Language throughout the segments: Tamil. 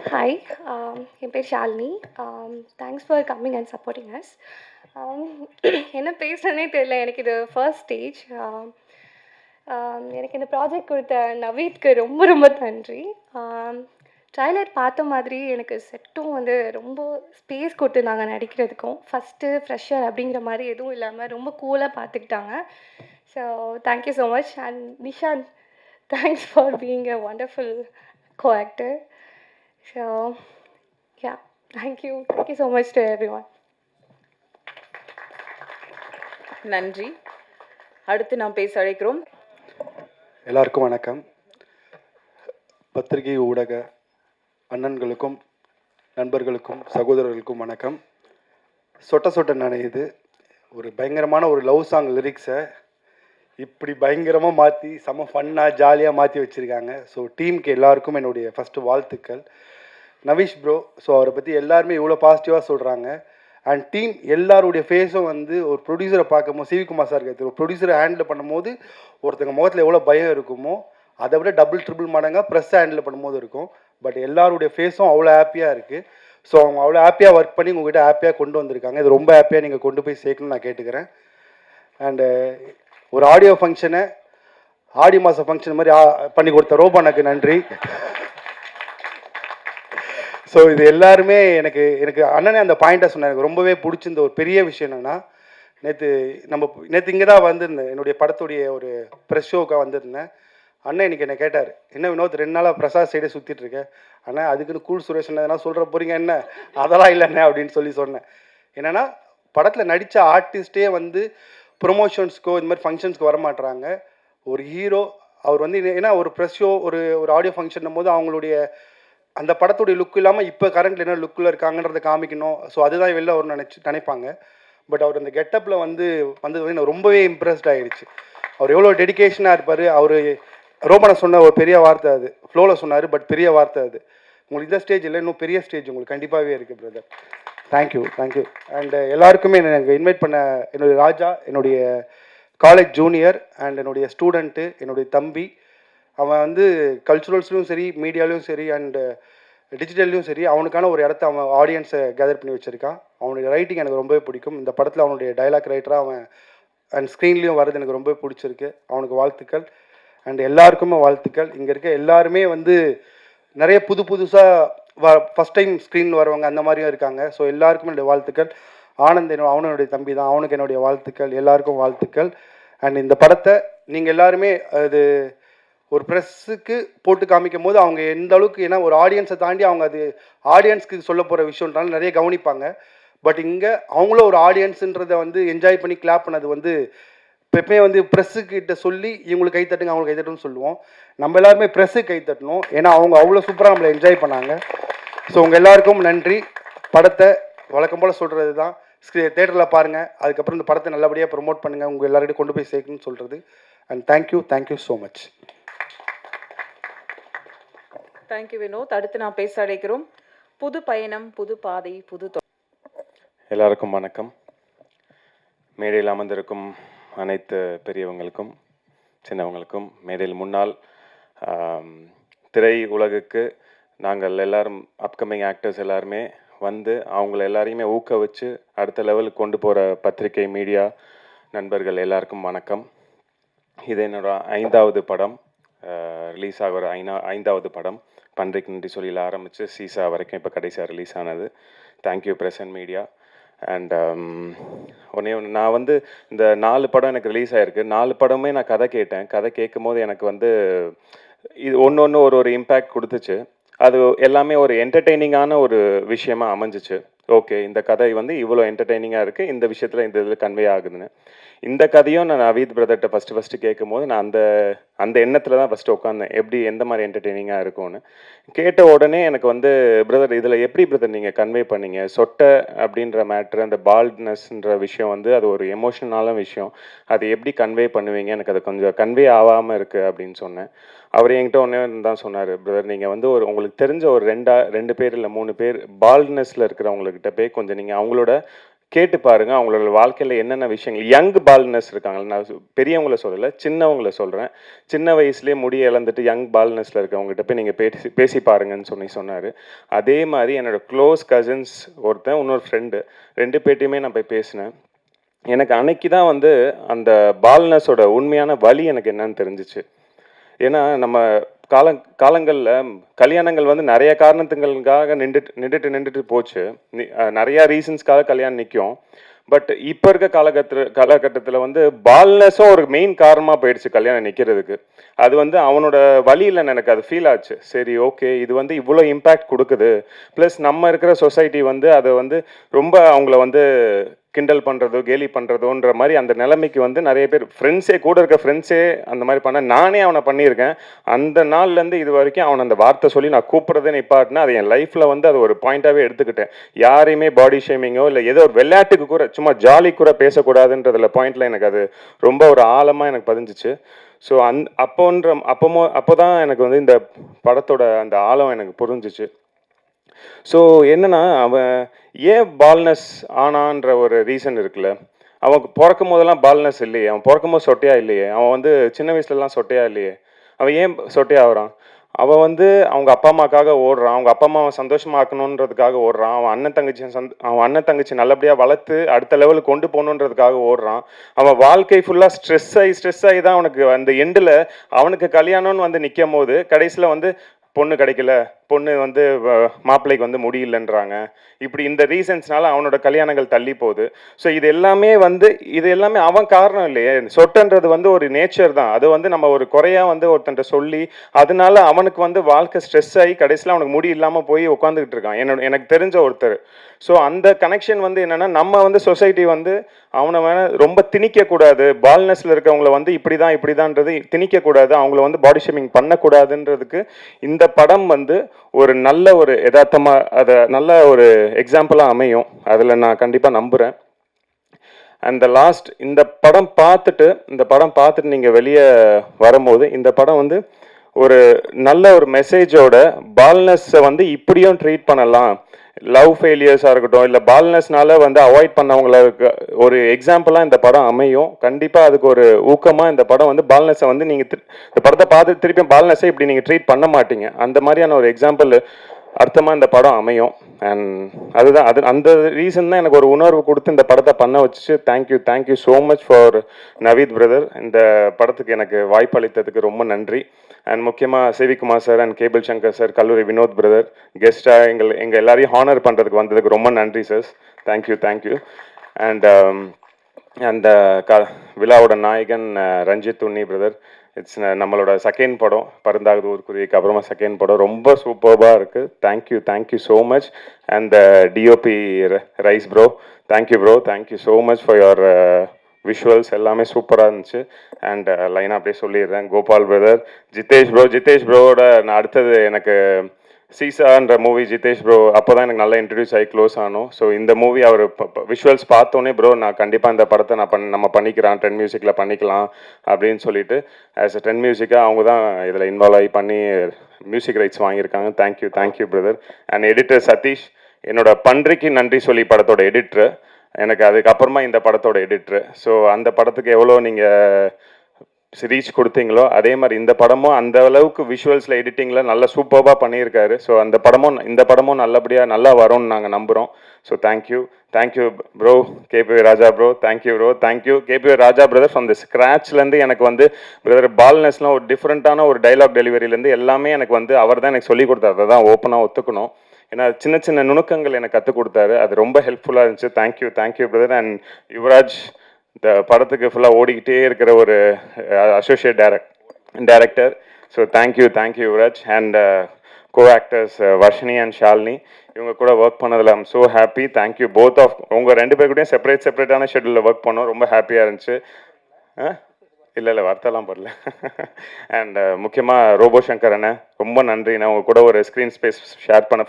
Hi, என் பேர் Shalini. Thanks for coming and supporting us. என்ன பேசுகிறேனே தெரியல. எனக்கு இது ஃபர்ஸ்ட் ஸ்டேஜ். எனக்கு இந்த ப்ராஜெக்ட் கொடுத்த நவீத்க்கு ரொம்ப ரொம்ப நன்றி. ட்ரைலர் பார்த்த மாதிரி எனக்கு செட்டும் வந்து ரொம்ப ஸ்பேஸ் கொடுத்துருந்தாங்க நடிக்கிறதுக்கும். ஃபஸ்ட்டு ஃப்ரெஷர் அப்படிங்கிற மாதிரி எதுவும் இல்லாமல் ரொம்ப கூலாக பார்த்துக்கிட்டாங்க. So thank you so much. And Nishant, thanks for being a wonderful co-actor. So, yeah, thank you. Thank you so much to everyone. நன்றி. அடுத்து நாம் பேச அழைக்கிறோம். எல்லாருக்கும் வணக்கம். பத்திரிகை ஊடக அண்ணன்களுக்கும் நண்பர்களுக்கும் சகோதரர்களுக்கும் வணக்கம். சொட்ட சொட்ட நனையுது ஒரு பயங்கரமான ஒரு லவ் சாங் லிரிக்ஸை இப்படி பயங்கரமாக மாற்றி செம்ம ஃபன்னாக ஜாலியாக மாற்றி வச்சுருக்காங்க. ஸோ டீமுக்கு எல்லாருக்கும் என்னுடைய ஃபஸ்ட்டு வாழ்த்துக்கள். நவீஷ் ப்ரோ, ஸோ அவரை பற்றி எல்லாருமே இவ்வளோ பாசிட்டிவாக சொல்கிறாங்க. அண்ட் டீம் எல்லாருடைய ஃபேஸும் வந்து ஒரு ப்ரொடியூசரை பார்க்கும்போது, சிவிகுமார் சார் ஒரு ப்ரொடியூசரை ஹேண்டில் பண்ணும்போது ஒருத்தங்க முகத்தில் எவ்வளோ பயம் இருக்குமோ அதை விட டபுள் ட்ரிபிள் மடங்காக ப்ரெஸ்ஸை ஹேண்டில் பண்ணும்போது இருக்கும். பட் எல்லாருடைய ஃபேஸும் அவ்வளோ ஹாப்பியாக இருக்குது. ஸோ அவங்க அவ்வளோ ஹாப்பியாக ஒர்க் பண்ணி உங்கள்கிட்ட ஹாப்பியாக கொண்டு வந்திருக்காங்க. இது ரொம்ப ஹாப்பியாக நீங்கள் கொண்டு போய் சேர்க்கணும்னு நான் கேட்டுக்கிறேன். அண்டு ஒரு ஆடியோ ஃபங்க்ஷனை ஆடி மாத ஃபங்க்ஷன் மாதிரி பண்ணி கொடுத்த ரோபானுக்கு நன்றி. ஸோ இது எல்லாருமே எனக்கு அண்ணனே அந்த பாயிண்ட்டை சொன்னேன். எனக்கு ரொம்பவே பிடிச்சிருந்த ஒரு பெரிய விஷயம் என்னென்னா, நேற்று இங்கே தான் வந்திருந்தேன். என்னுடைய படத்துடைய ஒரு ப்ரெஸ் ஷோவுக்காக வந்திருந்தேன். அண்ணன் இன்றைக்கி என்னை கேட்டார், என்ன வினோத் 2 நாளாக பிரசாத் சைடே சுற்றிட்டு இருக்கேன். அண்ணா அதுக்குன்னு கூல் சுரேஷ் எதனா சொல்கிற போகிறீங்க என்ன, அதெல்லாம் இல்லைண்ணே அப்படின்னு சொன்னேன். என்னென்னா படத்தில் நடித்த ஆர்டிஸ்ட்டே வந்து ப்ரொமோஷன்ஸ்க்கோ இந்த மாதிரி ஃபங்க்ஷன்ஸ்க்கு வரமாட்டுறாங்க. ஒரு ஹீரோ அவர் வந்து ஏன்னா ஒரு ப்ரெஸ் ஷோ ஒரு ஆடியோ ஃபங்க்ஷன் போது அவங்களுடைய அந்த படத்துடைய லுக் இல்லாமல் இப்போ கரண்ட்டில் என்ன லுக்கில் இருக்காங்கன்றதை காமிக்கணும். ஸோ அதுதான் வெளில அவர் நினைப்பாங்க. பட் அவர் அந்த கெட்டப்பில் வந்தது வந்து நான் ரொம்பவே இம்ப்ரெஸ்ட் ஆகிடுச்சு. அவர் எவ்வளோ டெடிக்கேஷனாக இருப்பார். அவர் ரோமனை சொன்ன ஒரு பெரிய வார்த்தை அது, ஃப்ளோவில் சொன்னார், பட் பெரிய வார்த்தை அது. உங்களுக்கு இந்த ஸ்டேஜ் இல்லை, இன்னும் பெரிய ஸ்டேஜ் உங்களுக்கு கண்டிப்பாகவே இருக்குது பிரதர். தேங்க்யூ. அண்ட் எல்லாருக்குமே எனக்கு இன்வைட் பண்ண என்னுடைய ராஜா, என்னுடைய காலேஜ் ஜூனியர் அண்ட் என்னுடைய ஸ்டூடெண்ட்டு, என்னுடைய தம்பி. அவன் வந்து கல்ச்சுரல்ஸ்லையும் சரி, மீடியாலையும் சரி, அண்டு டிஜிட்டல்லையும் சரி அவனுக்கான ஒரு இடத்த அவன் ஆடியன்ஸை கேதர் பண்ணி வச்சுருக்கான். அவனுடைய ரைட்டிங் எனக்கு ரொம்பவே பிடிக்கும். இந்த படத்தில் அவனுடைய டைலாக் ரைட்டராக அவன் அண்ட் ஸ்க்ரீன்லேயும் வர்றது எனக்கு ரொம்ப பிடிச்சிருக்கு. அவனுக்கு வாழ்த்துக்கள். அண்ட் எல்லாருக்குமே வாழ்த்துக்கள். இங்கே இருக்க எல்லாருமே வந்து நிறைய புதுசாக ஃபஸ்ட் டைம் ஸ்க்ரீன் வரவங்க அந்த மாதிரியும் இருக்காங்க. ஸோ எல்லாருக்குமே என்னுடைய வாழ்த்துக்கள். ஆனந்த் அவனும் என்னுடைய தம்பி தான், அவனுக்கு என்னுடைய வாழ்த்துக்கள். எல்லாருக்கும் வாழ்த்துக்கள். அண்ட் இந்த படத்தை நீங்கள் எல்லாருமே அது ஒரு ப்ரெஸ்ஸுக்கு போட்டு காமிக்கும் போது அவங்க எந்த அளவுக்கு, ஏன்னா ஒரு ஆடியன்ஸை தாண்டி அவங்க அது ஆடியன்ஸ்க்கு சொல்ல போகிற விஷயம்ன்றாலும் நிறைய கவனிப்பாங்க. பட் இங்கே அவங்களும் ஒரு ஆடியன்ஸுன்றதை வந்து என்ஜாய் பண்ணி கிளாப் பண்ணது வந்து எப்பவுமே வந்து ப்ரெஸ்ஸுக்கிட்ட சொல்லி இவங்களுக்கு கைத்தட்டுங்க அவங்களுக்கு கைத்தட்டுன்னு சொல்லுவோம். நம்ம எல்லாருமே ப்ரெஸ்ஸுக்கு கைத்தட்டணும், ஏன்னா அவங்க அவ்வளோ சூப்பராக நம்மளை என்ஜாய் பண்ணாங்க. ஸோ உங்கள் எல்லாருக்கும் நன்றி. படத்தை வழக்கம் போல் சொல்கிறது தான், தேட்டரில் பாருங்கள், அதுக்கப்புறம் இந்த படத்தை நல்லபடியாக ப்ரொமோட் பண்ணுங்கள், உங்கள் எல்லார்கிட்டையும் கொண்டு போய் சேர்க்கணும்னு சொல்கிறது. And thank you so much. Thank you Vinoth. அடுத்து நான் பேச அழைக்கிறோம். புது பயணம், புது பாதை, புது எல்லாருக்கும் வணக்கம். மேடையில் அமர்ந்திருக்கும் அனைத்து பெரியவங்களுக்கும் சின்னவங்களுக்கும், மேடையில் முன்னால் திரை உலகுக்கு நாங்கள் எல்லாரும் அப்கமிங் ஆக்டர்ஸ் எல்லாருமே வந்து அவங்கள எல்லாரையுமே ஊக்குவிச்சு அடுத்த லெவலுக்கு கொண்டு போகிற பத்திரிகை மீடியா நண்பர்கள் எல்லாருக்கும் வணக்கம். இது என்னோட 5வது படம், ரிலீஸ் ஆகிற 5வது படம். பன்றைக்கு நன்றி சொல்லியில் ஆரம்பித்து சீசா வரைக்கும் இப்போ கடைசியாக ரிலீஸ் ஆனது. Thank you press and media. And நான் வந்து இந்த 4 படம் எனக்கு ரிலீஸ் ஆகிருக்கு. 4 படமே நான் கதை கேட்டேன். கதை கேட்கும் போது எனக்கு வந்து இது ஒன்று ஒரு இம்பேக்ட் கொடுத்துச்சு. அது எல்லாமே ஒரு என்டர்டெய்னிங்கான ஒரு விஷயமா அமைஞ்சிச்சு. ஓகே, இந்த கதை வந்து இவ்வளோ என்டர்டெய்னிங்காக இருக்குது, இந்த விஷயத்தில் இந்த இதில் கன்வே ஆகுதுன்னு. இந்த கதையும் நான் நவீத் பிரதர்கிட்ட ஃபஸ்ட்டு கேட்கும் போது நான் அந்த எண்ணத்தில் தான் ஃபஸ்ட்டு உட்காந்தேன், எப்படி எந்த மாதிரி என்டர்டெய்னிங்காக இருக்கும்னு. கேட்ட உடனே எனக்கு வந்து பிரதர் இதில் எப்படி பிரதர் நீங்கள் கன்வே பண்ணீங்க, சொட்டை அப்படின்ற மேட்ரு, அந்த பால்ட்னஸ்ன்ற விஷயம் வந்து அது ஒரு எமோஷனலான விஷயம், அது எப்படி கன்வே பண்ணுவீங்க, எனக்கு அது கொஞ்சம் கன்வே ஆகாமல் இருக்குது அப்படின்னு சொன்னேன். அவர் என்கிட்ட ஒன்றே தான் சொன்னார், பிரதர் நீங்கள் வந்து உங்களுக்கு தெரிஞ்ச ஒரு 2 பேர் இல்லை 3 பேர் பால்ட்னஸில் இருக்கிறவங்கக்கிட்ட போய் கொஞ்சம் நீங்கள் அவங்களோட கேட்டு பாருங்கள் அவங்களோட வாழ்க்கையில் என்னென்ன விஷயங்கள் யங் பால்னஸ் இருக்காங்க, நான் பெரியவங்கள சொல்லலை, சின்னவங்கள சொல்கிறேன். சின்ன வயசுலேயே முடி இழந்துட்டு யங் பால்னஸில் இருக்கவங்ககிட்ட போய் நீங்கள் பேசி பாருங்கன்னு சொன்னார். அதே மாதிரி என்னோடய க்ளோஸ் கசின்ஸ் ஒருத்தன், இன்னொரு ஃப்ரெண்டு, 2 பேர்ட்டையுமே நான் போய் பேசினேன். எனக்கு அன்னைக்கு தான் வந்து அந்த பால்னஸோட உண்மையான வலி எனக்கு என்னன்னு தெரிஞ்சிச்சு. ஏன்னா நம்ம காலங்களில் கல்யாணங்கள் வந்து நிறைய காரணத்துங்களுக்காக நின்றுட்டு போச்சு. நிறையா ரீசன்ஸ்க்காக கல்யாணம் நிற்கும். பட் இப்போ இருக்க காலகட்டத்தில் வந்து பால்னஸும் ஒரு மெயின் காரணமாக போயிடுச்சு கல்யாணம் நிற்கிறதுக்கு. அது வந்து அவனோட வழியில் எனக்கு அது ஃபீல் ஆச்சு. சரி, ஓகே, இது வந்து இவ்வளோ இம்பேக்ட் கொடுக்குது. ப்ளஸ் நம்ம இருக்கிற சொசைட்டி வந்து அதை வந்து ரொம்ப அவங்கள வந்து கிண்டல் பண்ணுறதோ கேலி பண்ணுறதோன்ற மாதிரி அந்த நிலைமைக்கு வந்து நிறைய பேர் கூட இருக்க ஃப்ரெண்ட்ஸே அந்த மாதிரி பண்ண, நானே அவனை பண்ணியிருக்கேன். அந்த நாள்லேருந்து இது வரைக்கும் அவனை அந்த வார்த்தை சொல்லி நான் கூப்பிட்றதே நிப்பாட்டினா அது என் லைஃப்பில் வந்து அது ஒரு பாயிண்ட்டாகவே எடுத்துக்கிட்டேன். யாரையுமே பாடி ஷேமிங்கோ இல்லை ஏதோ ஒரு விளையாட்டுக்கு கூட சும்மா ஜாலி கூட பேசக்கூடாதுன்றதுல பாயிண்டில் எனக்கு அது ரொம்ப ஒரு ஆழமாக எனக்கு பதிஞ்சிச்சு. ஸோ அப்போ தான் எனக்கு வந்து இந்த படத்தோட அந்த ஆழம் எனக்கு புரிஞ்சிச்சு. ஸோ என்னன்னா, அவன் ஏன் பால்னஸ் ஆனான்ற ஒரு ரீசன் இருக்குல்ல. அவன் பிறக்கும் போதெல்லாம் பால்னஸ் இல்லையே, அவன் பிறக்கும் போது சொட்டையா இல்லையே, அவன் வந்து சின்ன வயசுலலாம் சொட்டையா இல்லையே, அவன் ஏன் சொட்டையா ஆகுறான்? அவன் வந்து அவங்க அப்பா அம்மாக்காக ஓடுறான், அவங்க அப்பா அம்மாவை சந்தோஷமாக்கணுன்றதுக்காக ஓடுறான், அவன் அண்ணன் தங்கச்சி நல்லபடியாக வளர்த்து அடுத்த லெவலுக்கு கொண்டு போகணுன்றதுக்காக ஓடுறான். அவன் வாழ்க்கை ஃபுல்லாக ஸ்ட்ரெஸ் ஆகி தான் அவனுக்கு அந்த எண்டில் அவனுக்கு கல்யாணம்னு வந்து நிற்கும் போது கடைசியில் வந்து பொண்ணு கிடைக்கல, பொண்ணு வந்து மாப்பிள்ளைக்கு வந்து முடியலன்றாங்க. இப்படி இந்த ரீசன்ஸ்னால அவனோட கல்யாணங்கள் தள்ளி போகுது. ஸோ இது எல்லாமே அவன் காரணம் இல்லையே. சொட்டுன்றது வந்து ஒரு நேச்சர் தான். அது வந்து நம்ம ஒரு குறையா வந்து ஒருத்தன்ட்ட சொல்லி அதனால அவனுக்கு வந்து வாழ்க்கை ஸ்ட்ரெஸ் ஆகி கடைசியில் அவனுக்கு முடி இல்லாமல் போய் உட்காந்துக்கிட்டு இருக்கான், எனக்கு தெரிஞ்ச ஒருத்தர். ஸோ அந்த கனெக்ஷன் வந்து என்னன்னா, நம்ம வந்து சொசைட்டி வந்து அவனை ரொம்ப திணிக்கக்கூடாது, பால்னஸில் இருக்கவங்களை வந்து இப்படிதான்ன்றது திணிக்கக்கூடாது, அவங்கள வந்து பாடி ஷேமிங் பண்ணக்கூடாதுன்றதுக்கு இந்த படம் வந்து ஒரு நல்ல ஒரு யதார்த்தமாக அதை நல்ல ஒரு எக்ஸாம்பிளாக அமையும். அதில் நான் கண்டிப்பாக நம்புகிறேன். அண்ட் லாஸ்ட் இந்த படம் பார்த்துட்டு நீங்கள் வெளியே வரும்போது இந்த படம் வந்து ஒரு நல்ல ஒரு மெசேஜோட பால்னஸை வந்து இப்படியும் ட்ரீட் பண்ணலாம், லவ் ஃபெயிலியர்ஸாக இருக்கட்டும், இல்லை பால்னஸ்னால வந்து அவாய்ட் பண்ணவங்களுக்கு ஒரு எக்ஸாம்பிளாக இந்த படம் அமையும். கண்டிப்பாக அதுக்கு ஒரு ஊக்கமாக இந்த படம் வந்து பால்னஸை வந்து நீங்கள் இந்த படத்தை பார்த்து திருப்பியும் பால்னஸை இப்படி நீங்கள் ட்ரீட் பண்ண மாட்டீங்க, அந்த மாதிரியான ஒரு எக்ஸாம்பிள் அர்த்தமாக இந்த படம் அமையும். அண்ட் அதுதான் அந்த ரீசன் தான் எனக்கு ஒரு உணர்வு கொடுத்து இந்த படத்தை பண்ண வச்சு. Thank you so much for Naveed brother. இந்த படத்துக்கு எனக்கு வாய்ப்பு அளித்ததுக்கு ரொம்ப நன்றி. அண்ட் முக்கியமாக Sivakumar sir and cable Shankar sir, கல்லூரி வினோத் பிரதர் கெஸ்டாக எங்கள் எல்லாரையும் ஹானர் பண்ணுறதுக்கு வந்ததுக்கு ரொம்ப நன்றி சார். தேங்க்யூ. அண்ட் அந்த விழாவோட நாயகன் ரஞ்சித் உன்னி பிரதர், இட்ஸ் நம்மளோட செகண்ட் படம், பருந்தாகுது ஊர்க்குருவிக்கு அப்புறமா செகண்ட் படம், ரொம்ப சூப்பர்பாக இருக்குது. Thank you so much. And DOP rice bro, thank you so much for your visuals, எல்லாமே சூப்பராக இருந்துச்சு. அண்ட் லைனாக அப்படியே சொல்லிடுறேன், கோபால் பிரதர், ஜிதேஷ் ப்ரோவோட நான் அடுத்தது எனக்கு சீசான்ற மூவி ஜிதேஷ் ப்ரோ அப்போ தான் எனக்கு நல்லா இன்ட்ரடியூஸ் ஆகி க்ளோஸ் ஆனோம். ஸோ இந்த மூவி அவர் விஷுவல்ஸ் பார்த்தோன்னே ப்ரோ நான் கண்டிப்பாக இந்த படத்தை நம்ம பண்ணிக்கிறோம், 10 மியூசிக்கில் பண்ணிக்கலாம் அப்படின்னு சொல்லிட்டு ஆஸ் அ 10 மியூசிக்காக அவங்க தான் இதில் இன்வால்வ் ஆகி பண்ணி மியூசிக் ரைட்ஸ் வாங்கியிருக்காங்க. Thank you brother. And editor Satish, என்னோட பன்றிக்கு நன்றி சொல்லி படத்தோட எடிட்ரு, எனக்கு அதுக்கப்புறமா இந்த படத்தோட எடிட்ரு. ஸோ அந்த படத்துக்கு எவ்வளோ நீங்கள் ரீச் கொடுத்தீங்களோ அதே மாதிரி இந்த படமும் அந்த அளவுக்கு விஷுவல்ஸில் எடிட்டிங்கில் நல்லா சூப்பராக பண்ணியிருக்காரு. ஸோ இந்த படமும் நல்லபடியாக நல்லா வரும்னு நாங்கள் நம்புகிறோம். So thank you bro. KPV Raja bro, thank you KPV Raja brother. From the ஸ்க்ராட்ச்லேருந்து எனக்கு வந்து பிரதர் பால்னஸ்லாம் ஒரு டிஃப்ரெண்ட்டான ஒரு டைலாக் டெலிவரியிலேருந்து எல்லாமே எனக்கு வந்து அவர் தான் எனக்கு சொல்லிக் கொடுத்தாரு. அதை தான் ஓப்பனாக ஒத்துக்கணும். ஏன்னா சின்ன நுணுக்கங்கள் எனக்கு கற்றுக் கொடுத்தாரு, அது ரொம்ப ஹெல்ப்ஃபுல்லாக இருந்துச்சு. Thank you brother. அண்ட் யுவராஜ், இந்த படத்துக்கு ஃபுல்லாக ஓடிக்கிட்டே இருக்கிற ஒரு associate director. So thank you Yuvaraj. And co-actors Varshini and Shalini, இவங்க கூட ஒர்க் பண்ணதில் I'm so happy. Thank you both of உங்கள் 2 பேர் கூடயும் செப்பரேட்டான ஷெட்யூலில் ஒர்க் பண்ணோம், ரொம்ப ஹாப்பியாக இருந்துச்சு. இல்லை வார்த்தைலாம் படல. அண்ட் முக்கியமாக ரோபோ சங்கர் அண்ணன், ரொம்ப நன்றி. நான் உங்கள் கூட ஒரு screen space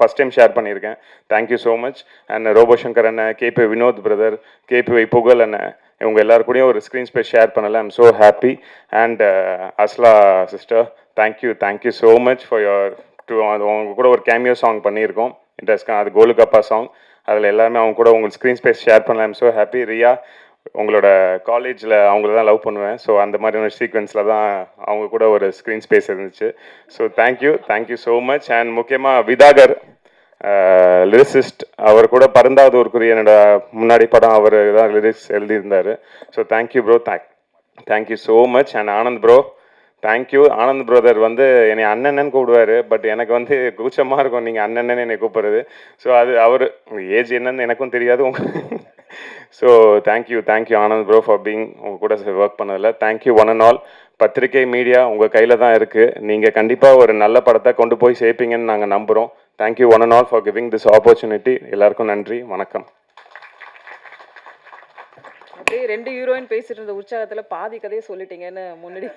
first time share பண்ணியிருக்கேன். Thank you so much. And Robo Shankar அண்ணன், கேபி வினோத் பிரதர், கேபி புகழ் அண்ணன், இவங்க எல்லாருக்கூடையும் ஒரு ஸ்க்ரீன் ஸ்பேஸ் ஷேர் பண்ணல. I'm so happy. And Asla sister, thank you so much for உங்க கூட ஒரு கேமியோ சாங் பண்ணியிருக்கோம் இன்ட்ரெஸ்டாக, அது கோலுகப்பா சாங். அதில் எல்லாமே அவங்க கூட உங்களுக்கு ஸ்க்ரீன் ஸ்பேஸ் ஷேர் பண்ணலாம். I'm so happy. ரியா, உங்களோட காலேஜில் அவங்கள தான் லவ் பண்ணுவேன். ஸோ அந்த மாதிரியான சீக்வென்ஸில் தான் அவங்க கூட ஒரு ஸ்க்ரீன் ஸ்பேஸ் இருந்துச்சு. So thank you so much. And முக்கியமாக விதாகர், லிரிசிஸ்ட், அவர் கூட பரந்தாவதூருக்குரிய என்னோட முன்னாடி படம் அவர் தான் லிரிக்ஸ் எழுதியிருந்தார். So thank you bro, thank you so much. And Anand bro, thank you. Anand brother வந்து என்னை அண்ணன்னு கூப்பிடுவார். பட் எனக்கு வந்து கூச்சமாக இருக்கும் நீங்கள் அண்ணன்னு என்னை கூப்பிட்றது. ஸோ அது அவர் ஏஜ் என்னன்னு எனக்கும் தெரியாது. So thank you Anand bro for being உங்கள் கூட ஒர்க் பண்ணதில். Thank you one and all. பத்திரிகை மீடியா உங்கள் கையில் தான் இருக்குது. நீங்கள் கண்டிப்பாக ஒரு நல்ல படத்தை கொண்டு போய் சேர்ப்பீங்கன்னு நாங்கள் நம்புகிறோம். Thank you one and all for giving this opportunity. எல்லாருக்கும் நன்றி, வணக்கம். அப்படியே 2 ஹீரோயின் பேசிட்டு இருந்த உற்சாகத்துல பாதி கதையை சொல்லிட்டீங்கன்னு முன்னாடி.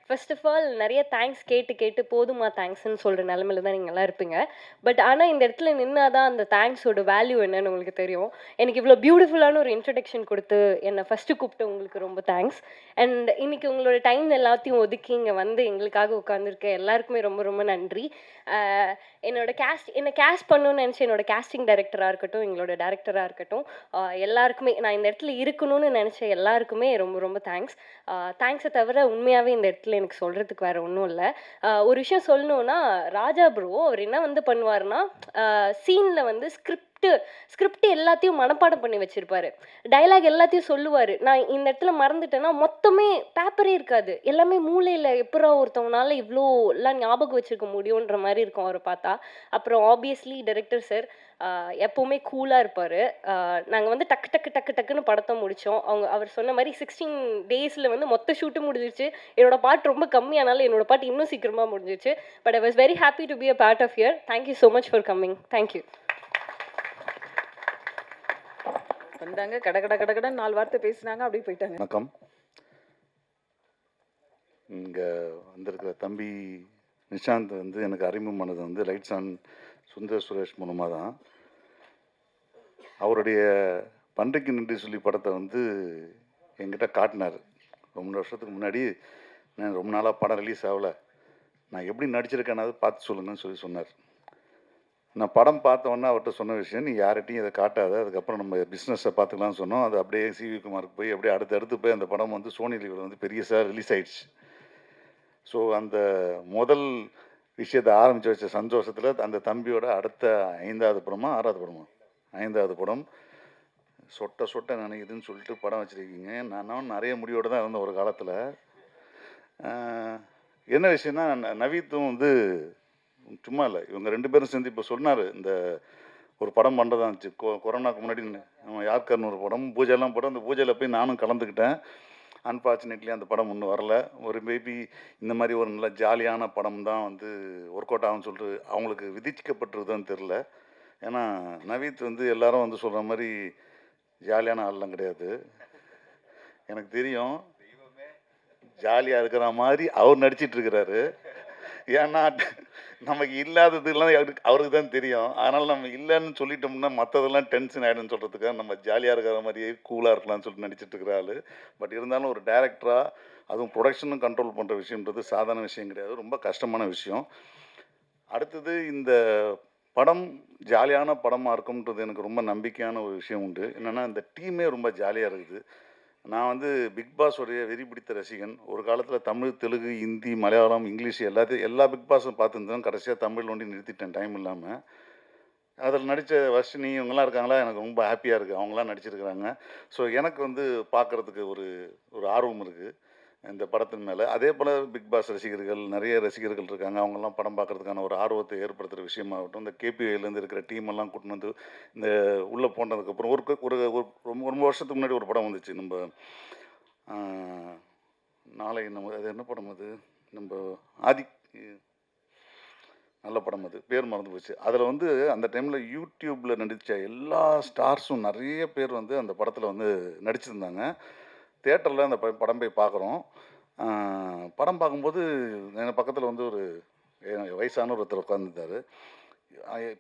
ஃபர்ஸ்ட் ஆஃப் ஆல் நிறைய தேங்க்ஸ் கேட்டு போதுமா தேங்க்ஸ்ன்னு சொல்கிற நிலமையில தான் நீங்கள்லாம் இருப்பீங்க. பட் ஆனால் இந்த இடத்துல நின்னா தான் அந்த தேங்க்ஸோட வேல்யூ என்னன்னு உங்களுக்கு தெரியும். எனக்கு இவ்வளோ பியூட்டிஃபுல்லான ஒரு இன்ட்ரடக்ஷன் கொடுத்து என்னை ஃபஸ்ட்டு கூப்பிட்டு உங்களுக்கு ரொம்ப தேங்க்ஸ். அண்ட் இன்னைக்கு உங்களோட டைம் எல்லாத்தையும் ஒதுக்கி இங்கே வந்து எங்களுக்காக உட்காந்துருக்க எல்லாருக்குமே ரொம்ப ரொம்ப நன்றி. என்னை கேஸ்ட் பண்ணணும்னு நினச்ச என்னோட கேஸ்டிங் டைரக்டராக இருக்கட்டும், எங்களோட டேரக்டராக இருக்கட்டும், எல்லாருக்குமே, நான் இந்த இடத்துல இருக்கணும்னு நினச்ச எல்லாருக்குமே ரொம்ப ரொம்ப தேங்க்ஸ். தேங்க்ஸை தவிர உண்மையாகவே இந்த இடத்துல எனக்கு சொல்கிறதுக்கு வேறு ஒன்றும் இல்லை. ஒரு விஷயம் சொல்லணுன்னா, ராஜா ப்ரோ அவர் என்ன வந்து பண்ணுவார்னா, சீனில் வந்து ஸ்கிரிப்ட் எல்லாத்தையும் மனப்பாடம் பண்ணி வச்சுருப்பாரு. டைலாக் எல்லாத்தையும் சொல்லுவார். நான் இந்த இடத்துல மறந்துட்டேன்னா மொத்தமே பேப்பரே இருக்காது. எல்லாமே மூளையில் எப்படா ஒருத்தவங்களால இவ்வளோ எல்லாம் ஞாபகம் வச்சுருக்க முடியுன்ற மாதிரி இருக்கும் அவரை பார்த்தா. அப்புறம் ஆப்வியஸ்லி டைரக்டர் சார் எப்போவுமே கூலாக இருப்பார். நாங்கள் வந்து டக்குன்னு படத்தை முடித்தோம். அவர் சொன்ன மாதிரி 16 டேஸில் வந்து மொத்த ஷூட்டும் முடிஞ்சிருச்சு. என்னோட பாட்டு ரொம்ப கம்மியானாலும் என்னோட பாட்டு இன்னும் சீக்கிரமாக முடிஞ்சிருச்சு. But I was very happy to be a part of here. Thank you so much for coming. Thank you. வந்தாங்க, கடகடன்னு 4 வார்த்தை பேசினாங்க, அப்படியே போயிட்டாங்க. வணக்கம். இங்கே வந்திருக்கிற தம்பி நிஷாந்த் வந்து எனக்கு அறிமுகமானது வந்து லைட்ஸ் ஆன் சுந்தர் சுரேஷ் மூலமாக தான். அவருடைய பன்றைக்கு நன்றி சொல்லி படத்தை வந்து என்கிட்ட காட்டினார். ரொம்ப வருஷத்துக்கு முன்னாடி. நான் ரொம்ப நாளாக படம் ரிலீஸ் ஆகலை, நான் எப்படி நடிச்சிருக்கேனாவது பார்த்து சொல்லுங்கன்னு சொல்லி சொன்னார். நான் படம் பார்த்தோன்னே அவர்கிட்ட சொன்ன விஷயம், நீ யார்கிட்டையும் இதை காட்டாத, அதுக்கப்புறம் நம்ம பிஸ்னஸை பார்த்துக்கலாம்னு சொன்னோம். அது அப்படியே சிவி குமாருக்கு போய் அப்படியே அடுத்தடுத்து போய் அந்த படம் வந்து சோனி லீவில் வந்து பெரியசாக ரிலீஸ் ஆயிடுச்சு. ஸோ அந்த முதல் விஷயத்தை ஆரம்பித்து வச்ச சந்தோஷத்தில் அந்த தம்பியோட அடுத்த 5வது படமா 6வது படமா 5வது படம் சொட்ட நினைக்குதுன்னு சொல்லிட்டு படம் வச்சுருக்கீங்க. நானும் நிறைய முடிவோடு தான் இருந்தேன் ஒரு காலத்தில். என்ன விஷயம்னா, நவீத்தும் வந்து சும்மா இல்லை, இவங்க 2 பேரும் சேர்ந்து இப்போ சொன்னார், இந்த ஒரு படம் பண்ணுறதா இருந்துச்சு கொரோனாக்கு முன்னாடி. நம்ம யார்கர்னு ஒரு படம் பூஜைலாம் போட்டோம். அந்த பூஜையில் போய் நானும் கலந்துக்கிட்டேன். அன்ஃபார்ச்சுனேட்லி அந்த படம் ஒன்றும் வரல. ஒரு மேபி இந்த மாதிரி ஒரு நல்ல ஜாலியான படம் தான் வந்து ஒர்க் அவுட் ஆகும்னு சொல்லிட்டு அவங்களுக்கு விதிக்கப்பட்டிருக்குதான்னு தெரில. ஏன்னா நவீத் வந்து எல்லாரும் வந்து சொல்கிற மாதிரி ஜாலியான ஆள்லாம் கிடையாது. எனக்கு தெரியும், ஜாலியாக இருக்கிற மாதிரி அவர் நடிச்சிட்ருக்கிறாரு. ஏன்னா நமக்கு இல்லாததுலாம் அவருக்கு தான் தெரியும். அதனால் நம்ம இல்லைன்னு சொல்லிட்டோம்னா மற்றதெல்லாம் டென்ஷன் ஆகிடும்னு சொல்கிறதுக்காக நம்ம ஜாலியாக இருக்கிற மாதிரியே கூலாக இருக்கலாம்னு சொல்லிட்டு நடிச்சிட்டு இருக்கிற ஆள். பட் இருந்தாலும் ஒரு டைரக்டராக, அதுவும் ப்ரொடக்ஷனும் கண்ட்ரோல் பண்ணுற விஷயன்றது சாதாரண விஷயம் கிடையாது, ரொம்ப கஷ்டமான விஷயம். அடுத்தது இந்த படம் ஜாலியான படமாக இருக்கும்ன்றது எனக்கு ரொம்ப நம்பிக்கையான ஒரு விஷயம் உண்டு. என்னென்னா இந்த டீமே ரொம்ப ஜாலியாக இருக்குது. நான் வந்து பிக் பாஸோடைய வெறி பிடித்த ரசிகன். ஒரு காலத்தில் தமிழ், தெலுங்கு, ஹிந்தி, மலையாளம், இங்கிலீஷ் எல்லா பிக் பாஸும் பார்த்துருந்தேன். கடைசியாக தமிழ் ஒண்டி நிறுத்திட்டேன் டைம் இல்லாமல். அதில் நடித்த வர்ஷினி இவங்கெல்லாம் இருக்காங்களா, எனக்கு ரொம்ப ஹாப்பியாக இருக்குது அவங்களாம் நடிச்சிருக்கிறாங்க. ஸோ எனக்கு வந்து பார்க்குறதுக்கு ஒரு ஆர்வம் இருக்குது இந்த படத்தின் மேலே. அதே போல் பிக் பாஸ் ரசிகர்கள் நிறைய ரசிகர்கள் இருக்காங்க. அவங்கெல்லாம் படம் பார்க்குறதுக்கான ஒரு ஆர்வத்தை ஏற்படுத்துகிற விஷயமாகட்டும், இந்த கேபிஐலேருந்து இருக்கிற டீமெல்லாம் கூட்டின்னு வந்து இந்த உள்ளே போனதுக்கப்புறம் ஒரு ரொம்ப வருஷத்துக்கு முன்னாடி ஒரு படம் வந்துச்சு. நம்ம நாளை நம்ம அது என்ன படம் அது, நம்ம ஆதி, நல்ல படம் அது, பேர் மறந்து போச்சு. அதில் வந்து அந்த டைமில் யூடியூப்பில் நடித்த எல்லா ஸ்டார்ஸும் நிறைய பேர் வந்து அந்த படத்தில் வந்து நடிச்சிருந்தாங்க. தியேட்டரில் அந்த படம் போய் பார்க்குறோம். படம் பார்க்கும்போது என் பக்கத்தில் வந்து ஒரு வயசான ஒருத்தர் உட்காந்துருந்தார்.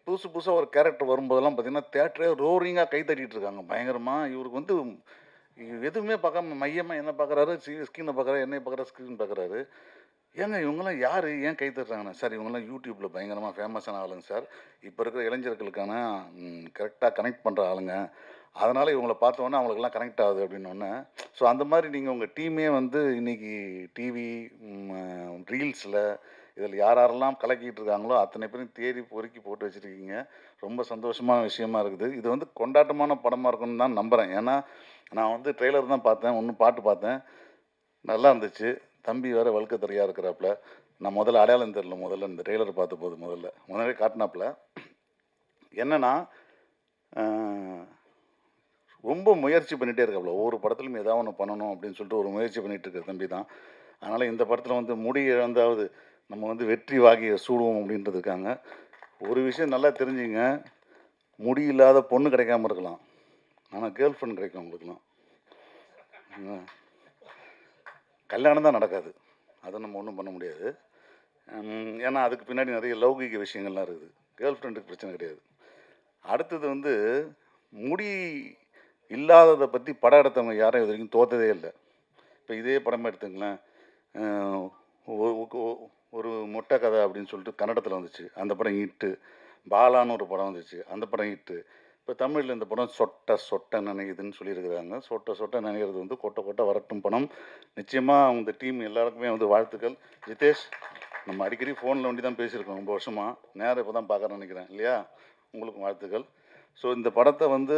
புதுசாக ஒரு கேரக்டர் வரும்போதெல்லாம் பார்த்திங்கன்னா தியேட்டரே ரோரிங்காக கை தட்டிகிட்டு இருக்காங்க பயங்கரமாக. இவருக்கு வந்து எதுவுமே பார்க்காம மையமாக என்ன பார்க்குறாரு, ஸ்க்ரீனை பார்க்குறாரு, என்னை பார்க்குறாரு, ஸ்க்ரீன் பார்க்குறாரு. ஏங்க இவங்கெல்லாம் யார் ஏன் கை தட்டுறாங்கண்ணா சார்? இவங்கெல்லாம் யூடியூப்பில் பயங்கரமாக ஃபேமஸான ஆளுங்க சார். இப்போ இருக்கிற இளைஞர்களுக்கான கரெக்டாக கனெக்ட் பண்ணுற ஆளுங்க. அதனால் இவங்கள பார்த்தோன்னே அவங்களுக்கெல்லாம் கனெக்ட் ஆகுது அப்படின்னோடனே, ஸோ அந்த மாதிரி நீங்கள் உங்கள் டீமே வந்து இன்னைக்கு டிவி, ரீல்ஸில் இதில் யாரெல்லாம் கலக்கிட்டு இருக்காங்களோ அத்தனை பேரும் தேடி பொறுக்கி போட்டு வச்சுருக்கீங்க. ரொம்ப சந்தோஷமான விஷயமா இருக்குது. இது வந்து கொண்டாட்டமான படமாக இருக்கும்னு தான் நம்புகிறேன். ஏன்னா நான் வந்து ட்ரெய்லர் தான் பார்த்தேன், ஒன்று பாட்டு பார்த்தேன். நல்லா இருந்துச்சு. தம்பி வேறு வழுக்கத்தறையாக இருக்கிறாப்புல. நான் முதல்ல அடையாளம் தெரியல, முதல்ல இந்த ட்ரெய்லர் பார்த்தபோது முதல்ல காட்டினாப்புல. என்னன்னா ரொம்ப முயற்சி பண்ணிகிட்டே இருக்காப்புல. ஒவ்வொரு படத்துலையும் ஏதாவது ஒன்று பண்ணணும் அப்படின்னு சொல்லிட்டு ஒரு முயற்சி பண்ணிகிட்டு இருக்கிற தம்பி தான். அதனால் இந்த படத்தில் வந்து முடி இழந்தாவது நம்ம வந்து வெற்றி வாகி சூடுவோம் அப்படின்றது இருக்காங்க. ஒரு விஷயம் நல்லா தெரிஞ்சுங்க, முடி இல்லாத பொண்ணு கிடைக்காம இருக்கலாம், ஆனால் கேர்ள் ஃப்ரெண்ட் கிடைக்கும் உங்களுக்குலாம். கல்யாணம் தான் நடக்காது, அதை நம்ம ஒன்றும் பண்ண முடியாது. ஏன்னா அதுக்கு பின்னாடி நிறைய லௌகிக விஷயங்கள்லாம் இருக்குது. கேர்ள் ஃப்ரெண்டுக்கு பிரச்சனை கிடையாது. அடுத்தது வந்து முடி இல்லாததை பற்றி படம் எடுத்தவங்க யாரும் இது வரைக்கும் தோற்றதே இல்லை. இப்போ இதே படமாக எடுத்துங்களேன், ஒரு மொட்டை கதை அப்படின்னு சொல்லிட்டு கன்னடத்தில் வந்துச்சு, அந்த படம் ஹிட்டு. பாலான்னு ஒரு படம் வந்துச்சு, அந்த படம் ஹிட்டு. இப்போ தமிழில் இந்த படம் சொட்ட சொட்ட நினைக்குதுன்னு சொல்லியிருக்கிறாங்க. சொட்ட சொட்ட நினைக்கிறது வந்து கொட்ட கொட்ட வரட்டும் படம். நிச்சயமாக இந்த டீம் எல்லாருக்குமே வந்து வாழ்த்துக்கள். ஜிதேஷ், நம்ம அடிக்கடி ஃபோனில் வண்டி தான் பேசியிருக்கோம் ரொம்ப வருஷமாக, நேரம் இப்போ தான் பார்க்குறேன்னு நினைக்கிறேன் இல்லையா? உங்களுக்கும் வாழ்த்துக்கள். ஸோ இந்த படத்தை வந்து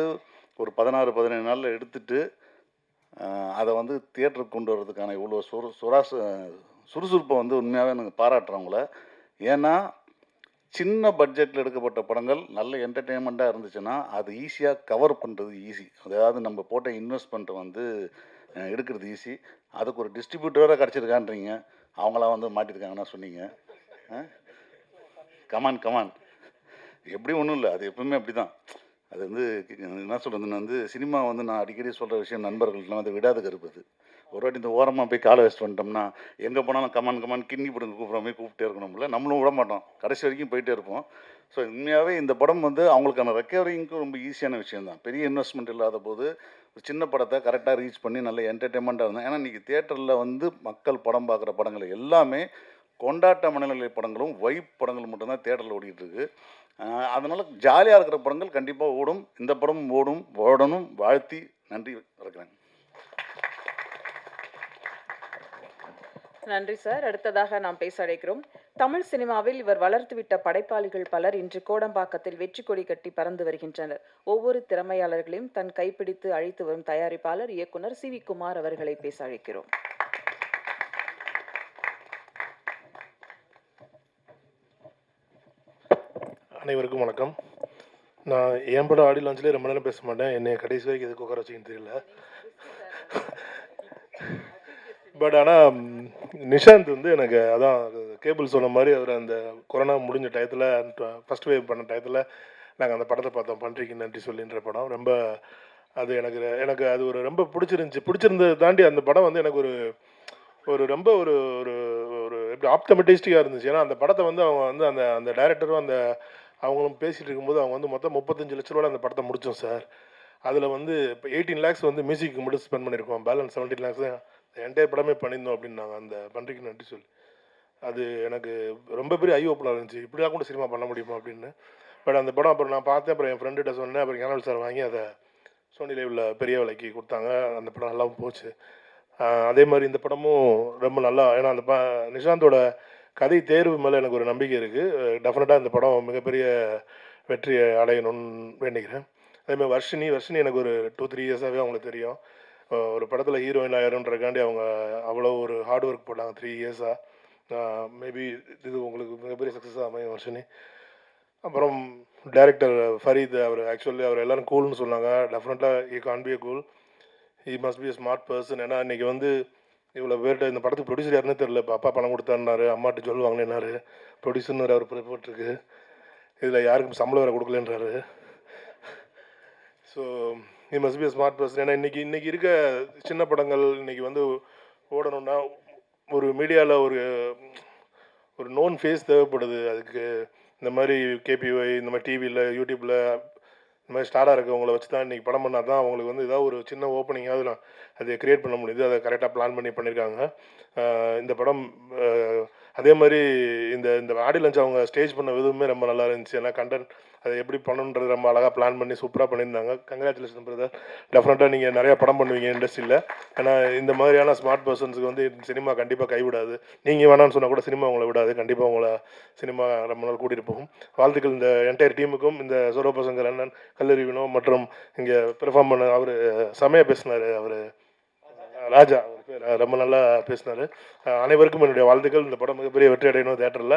ஒரு 16-17 நாளில் எடுத்துட்டு அதை வந்து தியேட்டருக்கு கொண்டு வர்றதுக்கான இவ்வளோ சுறுசுறுப்பை வந்து உண்மையாகவே எனக்கு பாராட்டுறவங்கள. ஏன்னா சின்ன பட்ஜெட்டில் எடுக்கப்பட்ட படங்கள் நல்ல என்டர்டெயின்மெண்ட்டாக இருந்துச்சுன்னா அது ஈஸியாக கவர் பண்ணுறது ஈஸி. அதாவது நம்ம போட்ட இன்வெஸ்ட்மெண்ட்டை வந்து எடுக்கிறது ஈஸி. அதுக்கு ஒரு டிஸ்ட்ரிபியூட்டராக கிடச்சிருக்கான்றீங்க, அவங்களாம் வந்து மாட்டியிருக்காங்கன்னா சொன்னீங்க. கமான் எப்படி ஒன்றும் இல்லை, அது எப்பவுமே அப்படி தான். அது வந்து என்ன சொல்கிறதுன்னு வந்து சினிமா வந்து நான் அடிக்கடி சொல்கிற விஷயம், நண்பர்கள்லாம் வந்து விடாது கருப்பது. ஒரு வாட்டி இந்த ஓரமாக போய் காலை வச்சுட்டு வந்துட்டோம்னா எங்கே போனாலும் கமான் கிண்ணி போடுங்க கூப்பிட்ற மாதிரி கூப்பிட்டே இருக்கணும்ல, நம்மளும் விட மாட்டோம், கடைசி வரைக்கும் போயிட்டே இருப்போம். ஸோ உண்மையாகவே இந்த படம் வந்து அவங்களுக்கான ரெக்கவரிங்க்கும் ரொம்ப ஈஸியான விஷயம் தான். பெரிய இன்வெஸ்ட்மெண்ட் இல்லாத போது ஒரு சின்ன படத்தை கரெக்டாக ரீச் பண்ணி நல்ல என்டர்டெயின்மெண்ட்டாக இருந்தேன். ஏன்னா இன்றைக்கி தியேட்டரில் வந்து மக்கள் படம் பார்க்குற படங்கள் எல்லாமே கொண்டாட்ட மனநிலை படங்களும் வைப் படங்கள் மட்டும்தான் தியேட்டரில் ஓடிட்டுருக்கு. அதனால் ஜாலியாக இருக்கிற படங்கள் கண்டிப்பாக ஓடும். இந்த படம் ஓடணும். வாழ்த்தி நன்றி இருக்கிறேன். நன்றி சார். அடுத்ததாக நாம் பேச அழைக்கிறோம். தமிழ் சினிமாவில் இவர் வளர்த்துவிட்ட படைப்பாளிகள் பலர் இன்று கோடம்பாக்கத்தில் வெற்றி கொடி கட்டி பறந்து வருகின்றனர். ஒவ்வொரு திறமையாளர்களையும் தன் கைப்பிடித்து அழைத்து வரும் தயாரிப்பாளர் இயக்குனர் சி.வி. குமார் அவர்களை பேச அழைக்கிறோம். அனைவருக்கும் வணக்கம். நான் என் படம் ஆடியோ லான்ச்லேயே ரொம்ப நேரம் பேச மாட்டேன், என்னை கடைசி வரைக்கும் எதுக்கு உட்கார வச்சுக்கின்னு தெரியல. பட் ஆனால் நிஷாந்த் வந்து எனக்கு அதான் கேபிள் சொன்ன மாதிரி அவர் அந்த கொரோனா முடிஞ்ச டயத்தில் ஃபஸ்ட் வேவ் பண்ண டயத்தில் நாங்கள் அந்த படத்தை பார்த்தோம், பன்றிக்கு நன்றி சொல்லின்ற படம். ரொம்ப அது எனக்கு அது ஒரு ரொம்ப பிடிச்சிருந்ததை தாண்டி அந்த படம் வந்து எனக்கு ஒரு ரொம்ப ஒரு ஒரு எப்படி ஆப்டமெட்டிஸ்டிக்காக இருந்துச்சு. ஏன்னா அந்த படத்தை வந்து அவங்க வந்து அந்த அந்த டைரக்டரும் அவங்களும் பேசிகிட்டு இருக்கும்போது அவங்க வந்து மொத்தம் 35 லட்ச ரூபாயில் அந்த படத்தை முடித்தோம் சார். அதில் வந்து இப்போ 18 lakhs வந்து மியூசிக்கு மட்டும் ஸ்பெண்ட் பண்ணியிருக்கோம், பேலன்ஸ் 17 lakhs தான் என்டையர் படமே பண்ணியிருந்தோம் அப்படின்னாங்க அந்த பன்றிக்கு நன்றி சொல்லி. அது எனக்கு ரொம்ப பெரிய ஐ ஓப்பனாக இருந்துச்சு, இப்படிலாம் கூட சினிமா பண்ண முடியுமா அப்படின்னு. பட் அந்த படம் அப்புறம் நான் பார்த்தேன், அப்புறம் என் ஃப்ரெண்டுகிட்ட சொன்னேன், அப்புறம் கேனல் சார் வாங்கி அதை சோனி லைவில் பெரிய விலைக்கு கொடுத்தாங்க. அந்த படம் நல்லாவும் போச்சு. அதே மாதிரி இந்த படமும் ரொம்ப நல்லா, ஏன்னா அந்த நிஷாந்தோட கதை தேர்வு மேலே எனக்கு ஒரு நம்பிக்கை இருக்குது. டெஃபினட்டாக இந்த படம் மிகப்பெரிய வெற்றியை அடையணும்னு வேண்டிக்கிறேன். அதேமாதிரி வர்ஷினி எனக்கு ஒரு 2-3 இயர்ஸாகவே அவங்களுக்கு தெரியும். ஒரு படத்தில் ஹீரோயின் ஆயிருன்றக்காண்டி அவங்க அவ்வளோ ஒரு ஹார்ட் ஒர்க் போட்டாங்க 3 இயர்ஸாக. மேபி இது உங்களுக்கு மிகப்பெரிய சக்ஸஸாக அமையும் வர்ஷினி. அப்புறம் டைரக்டர் ஃபரீத், அவர் எல்லோரும் கூல்னு சொன்னாங்க. டெஃபினட்டாக he can be a cool, he must be a smart person. ஏன்னா இன்றைக்கி வந்து இவ்வளோ பேர்கிட்ட இந்த படத்துக்கு ப்ரொடியூசர் யாருன்னு தெரியல. இப்போ அப்பா பணம் கொடுத்தாருனாரு, அம்மாட்ட சொல்லுவாங்கன்னாரு, ப்ரொடியூசர்னு அவர் போட்டிருக்கு, இதில் யாருக்கும் சம்பளம் வேறு கொடுக்கலன்றாரு. So he must be a smart person. ஏன்னா இன்றைக்கி இருக்க சின்ன படங்கள் இன்றைக்கி வந்து ஓடணுன்னா ஒரு மீடியாவில் ஒரு நோன் ஃபேஸ் தேவைப்படுது. அதுக்கு இந்த மாதிரி கேபிஒய், இந்த மாதிரி டிவியில், யூடியூப்பில் இந்த மாதிரி ஸ்டாராக இருக்கவங்கள வச்சு தான் இன்றைக்கி படம் பண்ணால் தான் அவங்களுக்கு வந்து ஏதாவது ஒரு சின்ன ஓப்பனிங்காவது நான் அதை க்ரியேட் பண்ண முடியுது. அதை கரெக்டாக பிளான் பண்ணி பண்ணியிருக்காங்க. இந்த படம் அதே மாதிரி இந்த இந்த ஆடி லான்ச் அவங்க ஸ்டேஜ் பண்ண விதமே ரொம்ப நல்லா இருந்துச்சு. ஏன்னா கண்டென்ட் அதை எப்படி பண்ணணுன்றது ரொம்ப அழகாக பிளான் பண்ணி சூப்பராக பண்ணியிருந்தாங்க. Congratulation brother. டெஃபினட்டாக நீங்கள் நிறையா படம் பண்ணுவீங்க இண்டஸ்ட்ரியில். ஏன்னா இந்த மாதிரியான ஸ்மார்ட் பர்சன்ஸுக்கு வந்து சினிமா கண்டிப்பாக கைவிடாது. நீங்கள் வேணான்னு சொன்னால் கூட சினிமா உங்களை விடாது. கண்டிப்பாக உங்களை சினிமா ரொம்ப நாள் கூட்டிகிட்டு போகும். வாழ்த்துக்கள் இந்த என்டையர் டீமுக்கும். இந்த சோரோபசங்கர் அண்ணன், கல்லூரி வினோ மற்றும் இங்கே பெர்ஃபார்ம் பண்ண அவர் செமையாக பேசினார். அவர் ராஜா அவர் பேர் ரொம்ப நல்லா பேசினார். அனைவருக்கும் என்னுடைய வாழ்த்துக்கள். இந்த படம் மிகப்பெரிய வெற்றி அடையணும். தேட்டரில்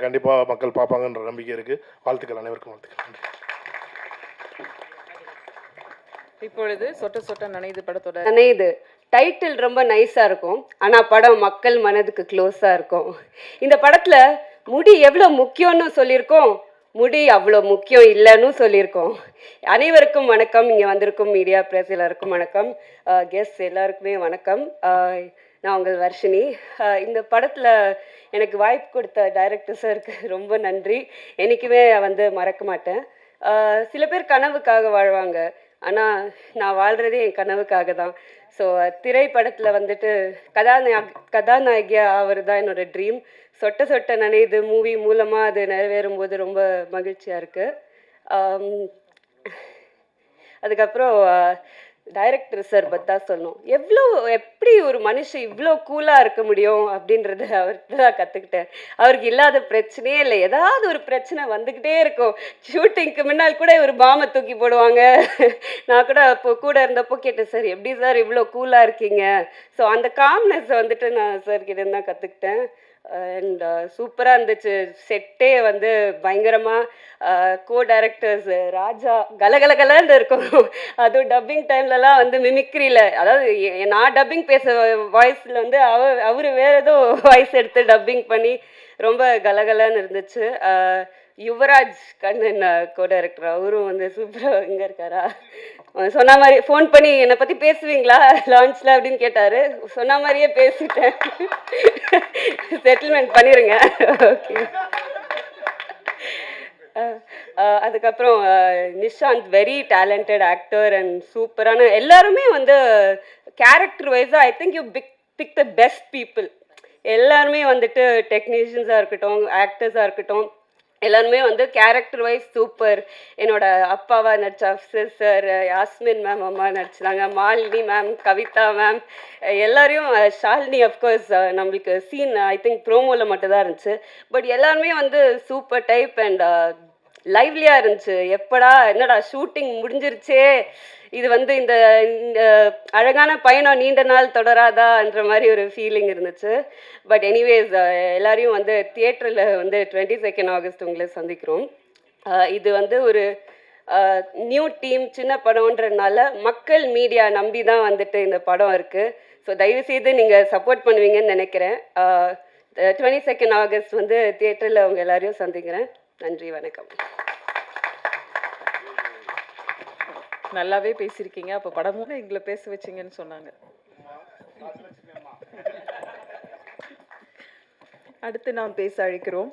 கண்டிப்பாக மக்கள் பார்ப்பாங்கன்ற நம்பிக்கை இருக்குது. வாழ்த்துக்கள், அனைவருக்கும் வாழ்த்துக்கள். நன்றி. இப்பொழுது சொட்ட சொட்ட நனையுது படத்தோட நனையுது டைட்டில் ரொம்ப நைஸாக இருக்கும், ஆனால் படம் மக்கள் மனதுக்கு க்ளோஸாக இருக்கும். இந்த படத்தில் முடி எவ்வளோ முக்கியம்னு சொல்லியிருக்கோம், முடி அவ்வளோ முக்கியம் இல்லைன்னு சொல்லியிருக்கோம். அனைவருக்கும் வணக்கம். இங்கே வந்திருக்கும் மீடியா ப்ரெஸ் எல்லாருக்கும் வணக்கம். கெஸ்ட் எல்லாருக்குமே வணக்கம். நான் உங்கள் வர்ஷினி. இந்த படத்தில் எனக்கு வாய்ப்பு கொடுத்த டைரக்டர் சாருக்கு ரொம்ப நன்றி. என்றைக்குமே வந்து மறக்க மாட்டேன். சில பேர் கனவுக்காக வாழ்வாங்க, ஆனால் நான் வாழ்கிறதே என் கனவுக்காக தான். ஸோ திரைப்படத்தில் வந்துட்டு கதாநாயகியாக அவர் தான் என்னோடய ட்ரீம். சொட்ட சொட்ட நனையுது மூவி மூலமாக அது நிறைவேறும் போது ரொம்ப மகிழ்ச்சியாக இருக்குது. அதுக்கப்புறம் டைரக்டர் சார் பற்றி சொல்லணும். எப்படி ஒரு மனுஷன் இவ்வளோ கூலாக இருக்க முடியும் அப்படின்றத அவர்கிட்ட தான் கற்றுக்கிட்டேன். அவருக்கு இல்லாத பிரச்சனையே இல்லை. ஏதாவது ஒரு பிரச்சனை வந்துக்கிட்டே இருக்கும். ஷூட்டிங்க்கு முன்னால் கூட ஒரு பாமை தூக்கி போடுவாங்க. நான் கூட அப்போ கூட இருந்தப்போ கேட்டேன், சார் எப்படி சார் இவ்வளோ கூலாக இருக்கீங்க? ஸோ அந்த காம்னஸை வந்துட்டு நான் சார்கிட்ட தான் கற்றுக்கிட்டேன். அண்ட் சூப்பராக இருந்துச்சு. செட்டே வந்து பயங்கரமாக கோ டைரக்டர்ஸ் ராஜா கலகலகலன்னு இருக்கும். அதுவும் டப்பிங் டைம்லலாம் வந்து மிமிக்ரியில், அதாவது நான் டப்பிங் பேச வாய்ஸில் வந்து அவர் வேறு ஏதோ வாய்ஸ் எடுத்து டப்பிங் பண்ணி ரொம்ப கலகலன்னு இருந்துச்சு. யுவராஜ் கண்ணன் கோ டைரக்டர், அவரும் வந்து சூப்பராக இங்கே இருக்காரா, சொன்ன மாதிரி ஃபோன் பண்ணி என்னை பற்றி பேசுவீங்களா லான்ச்சில் அப்படின்னு கேட்டார். சொன்ன மாதிரியே பேசிட்டேன். செட்டில்மெண்ட் பண்ணிடுங்க. ஓகே. அதுக்கப்புறம் Nishant very talented actor and சூப்பரான எல்லாருமே வந்து கேரக்டர் வைஸாக I think you pick the best people. எல்லாருமே வந்துட்டு டெக்னீஷியன்ஸாக இருக்கட்டும், ஆக்டர்ஸாக இருக்கட்டும், எல்லாருமே வந்து கேரக்டர் வைஸ் சூப்பர். என்னோட அப்பாவா நடிச்ச அஃப்சர் சார், யாஸ்மின் மேம் அம்மா நடிச்சாங்க, மாலினி மேம், கவிதா மேம், எல்லாரையும் ஷாலினி அஃப்கோர்ஸ் நம்மளுக்கு சீன் ஐ திங்க் ப்ரோமோவில் மட்டும்தான் இருந்துச்சு. பட் எல்லாருமே வந்து சூப்பர் டைப் அண்ட் லைவ்லியாக இருந்துச்சு. எப்படா என்னடா ஷூட்டிங் முடிஞ்சிருச்சே, இது வந்து இந்த அழகான பயணம் நீண்ட நாள் தொடராதான்ற மாதிரி ஒரு ஃபீலிங் இருந்துச்சு. பட் எனிவேஸ் எல்லாரையும் வந்து தியேட்டரில் வந்து 22 ஆகஸ்ட் உங்களை சந்திக்கிறோம். இது வந்து ஒரு நியூ டீம், சின்ன படம்ன்றதுனால மக்கள் மீடியா நம்பி தான் வந்துட்டு இந்த படம் இருக்குது. ஸோ தயவுசெய்து நீங்கள் சப்போர்ட் பண்ணுவீங்கன்னு நினைக்கிறேன். 22 ஆகஸ்ட் வந்து தியேட்டரில் அவங்க எல்லாரையும் சந்திக்கிறேன். நன்றி, வணக்கம். நல்லாவே பேசியிருக்கீங்க. அப்போ படமும் எங்களை பேச வச்சிங்கன்னு சொன்னாங்க. அடுத்து நாம் பேச அழைக்கிறோம்.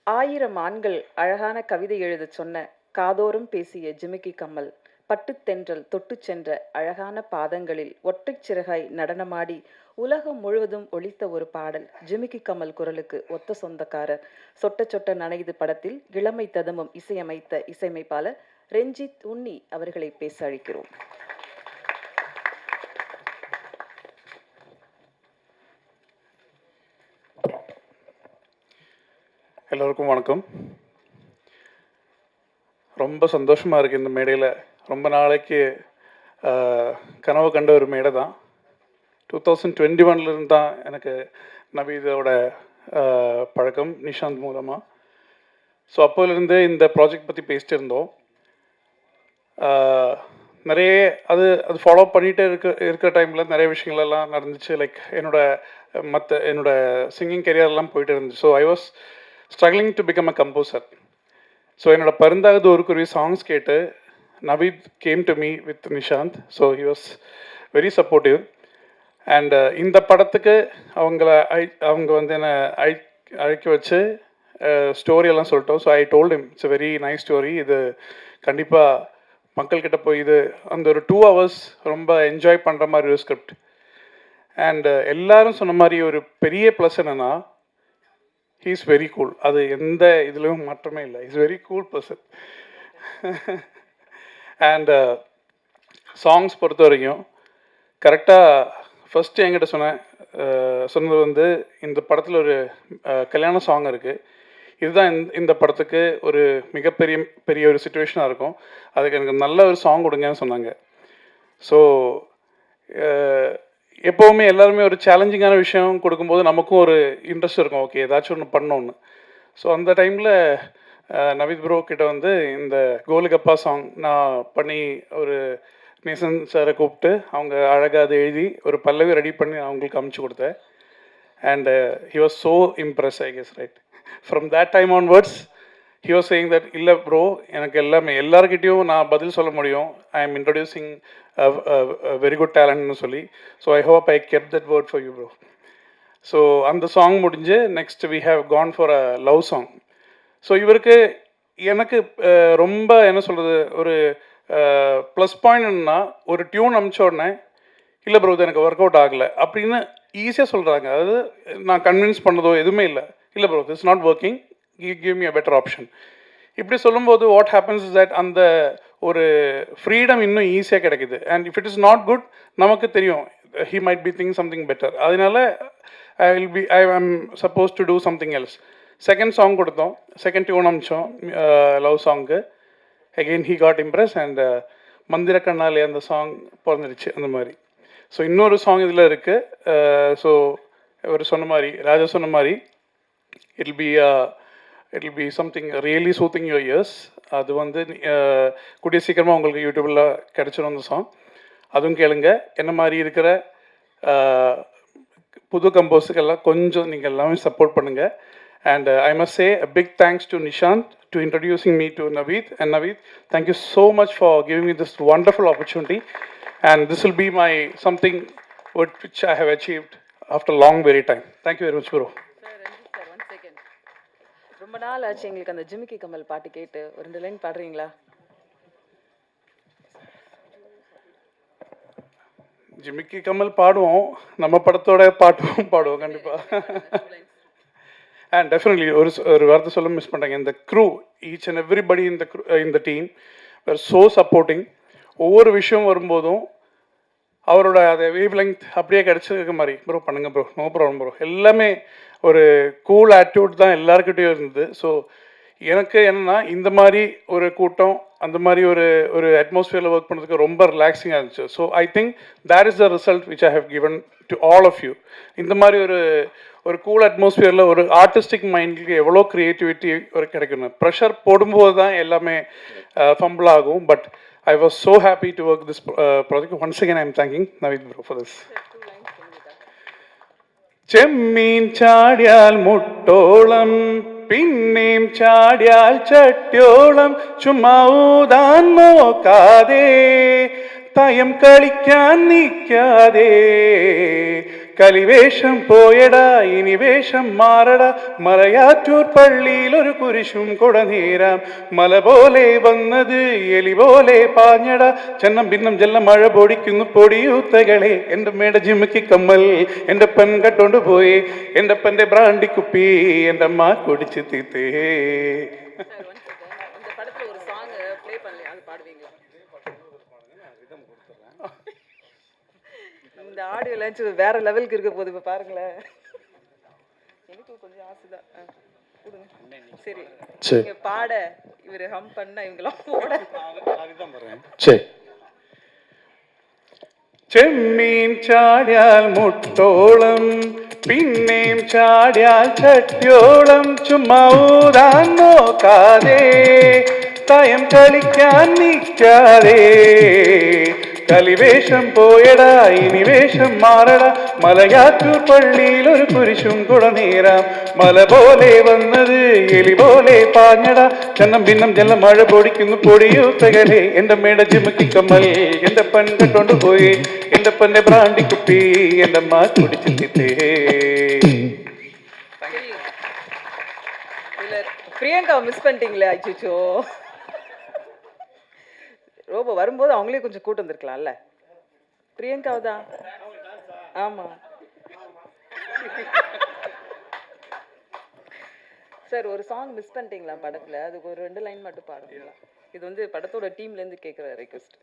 1000 ஆண்கள் அழகான கவிதை எழுத சொன்ன காதோறும் பேசிய ஜிமிக்கி கம்மல், பட்டுத்தென்றல் தொட்டு சென்ற அழகான பாதங்களில் ஒற்றைச் சிறகாய் நடனமாடி உலகம் முழுவதும் ஒலித்த ஒரு பாடல் ஜிமிக்கி கம்மல் குரலுக்கு ஒத்த சொந்தக்காரர். சொட்ட சொட்ட நனைது படத்தில் இளமை ததும்பும் இசையமைத்த இசையமைப்பாளர் ரஞ்சித் உன்னி அவர்களை பேச அழைக்கிறோம். எல்லோருக்கும் வணக்கம். ரொம்ப சந்தோஷமாக இருக்குது இந்த மேடையில். ரொம்ப நாளைக்கு கனவு கண்ட ஒரு மேடை தான். 2021 தான் எனக்கு நவீதோட பழக்கம் நிஷாந்த் மூலமாக. ஸோ அப்போலேருந்து இந்த ப்ராஜெக்ட் பற்றி பேசிட்டு இருந்தோம். நிறைய அது ஃபாலோ பண்ணிகிட்டே இருக்கிற டைமில் நிறைய விஷயங்களெல்லாம் நடந்துச்சு. லைக் என்னோட சிங்கிங் கெரியர்லாம் போயிட்டு இருந்துச்சு. So I was struggling to become a composer. So என்னோட பருந்தாவது ஒரு குருவி சாங்ஸ் கேட்டு Naveed came to me with Nishant. So he was very supportive. And இந்த படத்துக்கு அவங்க வந்து என்னை அழைக்க வச்சு ஸ்டோரியெல்லாம் சொல்லிட்டோம். So I told him it's very nice story, இது கண்டிப்பாக மக்கள்கிட்ட போய் இது அந்த ஒரு 2 hours ரொம்ப என்ஜாய் பண்ணுற மாதிரி ஒரு ஸ்கிரிப்ட். அண்ட் எல்லாரும் சொன்ன மாதிரி ஒரு பெரிய ப்ளஸ் என்னென்னா ஹீ இஸ் வெரி கூல். அது எந்த இதுலேயும் மாற்றமே இல்லை. Is very cool person. And songs பொறுத்த வரைக்கும் கரெக்டாக ஃபஸ்ட்டு என்கிட்ட சொன்னது வந்து இந்த படத்தில் ஒரு கல்யாண சாங் இருக்குது, இதுதான் இந்த படத்துக்கு ஒரு பெரிய ஒரு சுச்சுவேஷனாக இருக்கும், அதுக்கு எனக்கு நல்ல ஒரு சாங் கொடுங்கன்னு சொன்னாங்க. ஸோ எப்போவுமே எல்லாருமே ஒரு சேலஞ்சிங்கான விஷயம் கொடுக்கும்போது நமக்கும் ஒரு இன்ட்ரெஸ்ட் இருக்கும், ஓகே ஏதாச்சும் ஒன்று பண்ணோன்னு. ஸோ அந்த டைமில் நவீத் ப்ரோ கிட்ட வந்து இந்த கோலுகப்பா சாங் நான் பண்ணி ஒரு நேசன் சாரை கூப்பிட்டு அவங்க அழகாக அதை எழுதி ஒரு பல்லவி ரெடி பண்ணி அவங்களுக்கு அமுச்சு கொடுத்தேன். And he was so impress, I guess, right. From that time onwards he was saying that இல்லை ப்ரோ எனக்கு எல்லாருக்கிட்டையும் நான் பதில் சொல்ல முடியும், I am introducing very good டேலண்ட்னு சொல்லி. So I hope I kept that word for you bro. So அந்த சாங் முடிஞ்சு next we have gone for a love song. So இவருக்கு எனக்கு ரொம்ப என்ன சொல்கிறது ஒரு ப்ளஸ் பாயிண்ட் என்னன்னா, ஒரு டியூன் அமிச்ச உடனே இல்லை ப்ரோ இது எனக்கு ஒர்க் அவுட் ஆகலை அப்படின்னு ஈஸியாக சொல்கிறாங்க. அதாவது நான் கன்வின்ஸ் பண்ணதோ எதுவுமே இல்லை bro this not working, give me a better option. இப்படி சொல்லும்போது வாட் ஹேப்பன்ஸ் இஸ் தட் அந்த ஒரு ஃப்ரீடம் இன்னும் ஈஸியாக கிடைக்குது. And if it is not good நமக்கு தெரியும் he might be thinking something better. அதனால I am supposed to do something else. Second song கொடுத்தோம், செகண்ட் டியூன் அமிச்சோம் love song. Again he got impressed and மந்திர கண்ணாலே அந்த சாங் பிறந்துடுச்சு அந்த மாதிரி. ஸோ இன்னொரு சாங் இதில் இருக்குது. ஸோ இவர் சொன்ன மாதிரி ராஜா சொன்ன மாதிரி it'll be something really soothing your ears. அது வந்து கூடிய சீக்கிரமாக உங்களுக்கு யூடியூப்பில் கிடச்சிடும் அந்த சாங், அதுவும் கேளுங்க. என்ன மாதிரி இருக்கிற புது கம்போஸுக்கெல்லாம் கொஞ்சம் நீங்கள் எல்லாமே சப்போர்ட் பண்ணுங்கள். And I must say a big thanks to Nishant to introducing me to Naveed. And Naveed, thank you so much for giving me this wonderful opportunity. And this will be my something which I have achieved after long very time. Thank you very much, bro. ரொம்ப நாள் ஆச்சு எங்களுக்கு அந்த ஜிமிக்கி கமல் பாட்டு கேட்டு, ஒரு 2 லைன் பாடுறீங்களா? ஜிமிக்கி கமல் பாடுவோம், நம்ம படத்தோட பாட்டும் பாடுவோம் கண்டிப்பாக. அண்ட் டெஃபினெட்லி ஒரு வார்த்தை சொல்ல மிஸ் பண்ணுறாங்க. இந்த க்ரூ ஈச் அண்ட் எவ்ரிபடி இந்த டீம் வேர் ஸோ சப்போர்ட்டிங். ஒவ்வொரு விஷயம் வரும்போதும் அவரோட அதை வேவ் லெங்க் அப்படியே கிடச்சிருக்க மாதிரி, ப்ரோ பண்ணுங்க ப்ரோ, நோ ப்ராப்ளம் ப்ரோ, எல்லாமே ஒரு கூல் ஆட்டிடியூட் தான் எல்லாருக்கிட்டையும் இருந்தது. ஸோ எனக்கு என்னென்னா இந்த மாதிரி ஒரு கூட்டம் அந்த மாதிரி ஒரு அட்மாஸ்ஃபியரில் ஒர்க் பண்ணுறதுக்கு ரொம்ப ரிலாக்ஸிங்காக இருந்துச்சு. So I think that is the result which I have given to all of you. இந்த மாதிரி ஒரு கூல் அட்மாஸ்ஃபியரில் ஒரு ஆர்டிஸ்டிக் மைண்டுக்கு எவ்வளோ க்ரியேட்டிவிட்டி கிடைக்கணும். ப்ரெஷர் போடும்போது தான் எல்லாமே ஃபம்பிள் ஆகும். But I was so happy to work this project. Once again, I am thanking Naveed bro for this. ചെമ്മീൻ ചാടിയാൽ മുട്ടോളം പിന്നെയും ചാടിയാൽ ചട്യോളം ചുമ്മാ ഊതാൻ നോക്കാതെ തയം കളിക്കാൻ നിൽക്കാതെ കലിവേഷം പോയടാ ഇനി വേഷം മാറടാ മലയാറ്റൂർ പള്ളിയിൽ ഒരു കുരിശും കൊടനീരാം മല പോലെ വന്നത് എലി പോലെ പാഞ്ഞടാ ചെന്നം ഭിന്നം ജെല്ലാം മഴ പൊടിക്കുന്നു പൊടിയൂത്തകളെ എൻ്റെ മേട ജിമ്മിക്ക് കമ്മൽ എൻ്റെ പെൺ കട്ടോണ്ട് പോയി എൻ്റെ പെൻ്റെ ബ്രാണ്ടി കുപ്പി എൻ്റെ അമ്മ കുടിച്ച് തീത്തേ. இந்த ஆடியோ லான்ச் வேற லெவலுக்கு இருக்க போகுது, இப்போ பாருங்களேன். எனக்கு கொஞ்சம் ஆசைதான். சரி நீங்க பாட, இவர் ஹம் பண்ண, இவங்கெல்லாம் போட. சரி. ചെമ്മീൻ ചാടിയാൽ മുട്ടോളം പിന്നെയും ചാടിയാൽ ചട്യോളം ചുമ്മാ ഊതാൻ നോക്കാതെ തയം കളിക്കാൻ നിൽക്കാതെ കലിവേഷം പോയടാ ഇനി വേഷം മാറടാ മലയാറ്റൂർ പള്ളിയിൽ ഒരു കുരിശും കുടനീരാം മല പോലെ വന്നത് എലി പോലെ പാഞ്ഞടാ ചെന്നം ഭിന്നം ജലം മഴ പൊടിക്കുന്നു പൊടിയൂത്തകളെ എൻ്റെ മേട ജിമുക്കി കമ്മൽ എൻ്റെ പെൺ കട്ടോണ്ട് പോയി എൻ്റെ പെണ്ടെ ബ്രാണ്ടി കുപ്പി എൻ്റെ അമ്മ കുടിച്ച് തിത്തേ. பிரியங்கா மிஸ் பண்ணிட்டீங்களே, அச்சோ. ரோபோ வரும்போது அவங்களே கொஞ்சம் கூட்டு வந்திருக்கலாம்ல. பிரியங்காவை தான். ஆமாம் சார், ஒரு சாங் மிஸ் பண்ணிட்டீங்களா படத்தில்? அதுக்கு ஒரு 2 லைன் மட்டும் பாடுங்களா? இது வந்து படத்தோட டீம்லேருந்து கேட்குற ரெக்வெஸ்ட்.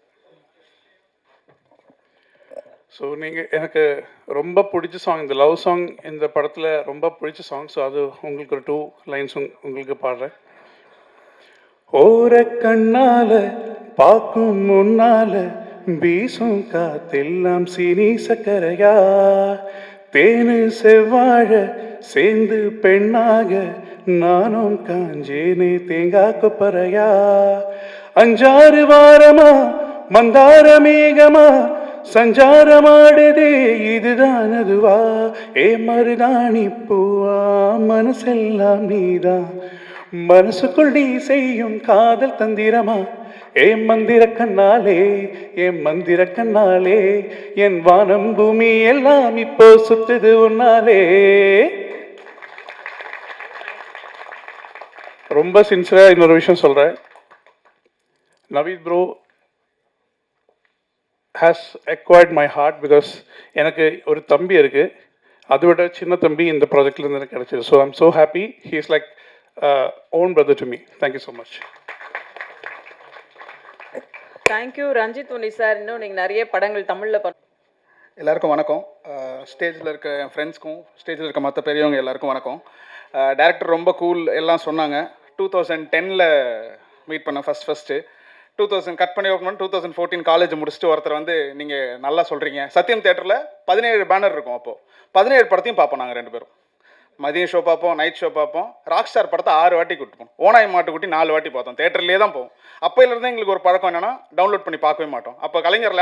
ஸோ நீங்கள் எனக்கு ரொம்ப பிடிச்ச சாங், இந்த லவ் சாங் இந்த படத்தில் ரொம்ப பிடிச்ச சாங். ஸோ அது உங்களுக்கு ஒரு 2 லைன்ஸ் உங்களுக்கு பாடுறேன். ஓர கண்ணால பார்க்கும் முன்னால வீசும் காத்தெல்லாம் சீனி சக்கரையா, தேனு செவ்வாழ சேர்ந்து பெண்ணாக நானும் காஞ்சேனே தேங்காய் கொப்பரையா, 5-6 வாரமா மந்தார மேகமா சஞ்சாரமாடுதே இதுதான் அதுவா, ஏ மருதாணி பூவா மனசெல்லாம் நீதான், மனசுக்குள் நீ செய்யும் காதல் தந்திரமா, ஏ மந்திர கண்ணாலே என் மந்திர கண்ணாலே என் வானம் பூமி எல்லாம் இப்போ சுத்துது உன்னாலே. ரொம்ப சின்சியரா இன்னொரு விஷயம் சொல்றேன். Naveed bro has acquired my heart because எனக்கு ஒரு தம்பி இருக்கு, அதை விட சின்ன தம்பி இந்த ப்ராஜெக்ட்ல இருந்து எனக்கு கிடைச்சது. So I'm so happy. He is like own brother to me. Thank you so much. Thank you Ranjith Unni sir. இன்னும் நீங்கள் நிறைய படங்கள் தமிழில் எல்லாருக்கும் வணக்கம். ஸ்டேஜில் இருக்க என் ஃப்ரெண்ட்ஸ்க்கும் ஸ்டேஜில் இருக்க மற்ற பெரியவங்க எல்லாருக்கும் வணக்கம். டைரக்டர் ரொம்ப கூல் எல்லாம் சொன்னாங்க. 2010 மீட் பண்ண ஃபஸ்ட்டு 2000 கட் பண்ணி ஓப்பன் 2014 காலேஜ் முடிச்சுட்டு ஒருத்தர் வந்து நீங்கள் நல்லா சொல்கிறீங்க. சத்யம் தேட்டரில் 17 பேனர் இருக்கும். அப்போது 17 படத்தையும் பார்ப்போம். நாங்கள் 2 பேரும் மதியம் ஷோ பார்ப்போம், நைட் ஷோ பார்ப்போம். ராக் ஸ்டார் படத்தை 6 வாட்டி கூட்டிப்போம். ஓனாய் மாட்டுக்குட்டி 4 வாட்டி பார்த்தோம். தேட்டர்லேயே தான் போவோம். அப்போலேருந்து எங்களுக்கு ஒரு பழக்கம் என்னென்னா டவுன்லோட் பண்ணி பார்க்கவே மாட்டோம். அப்போ கலைஞர்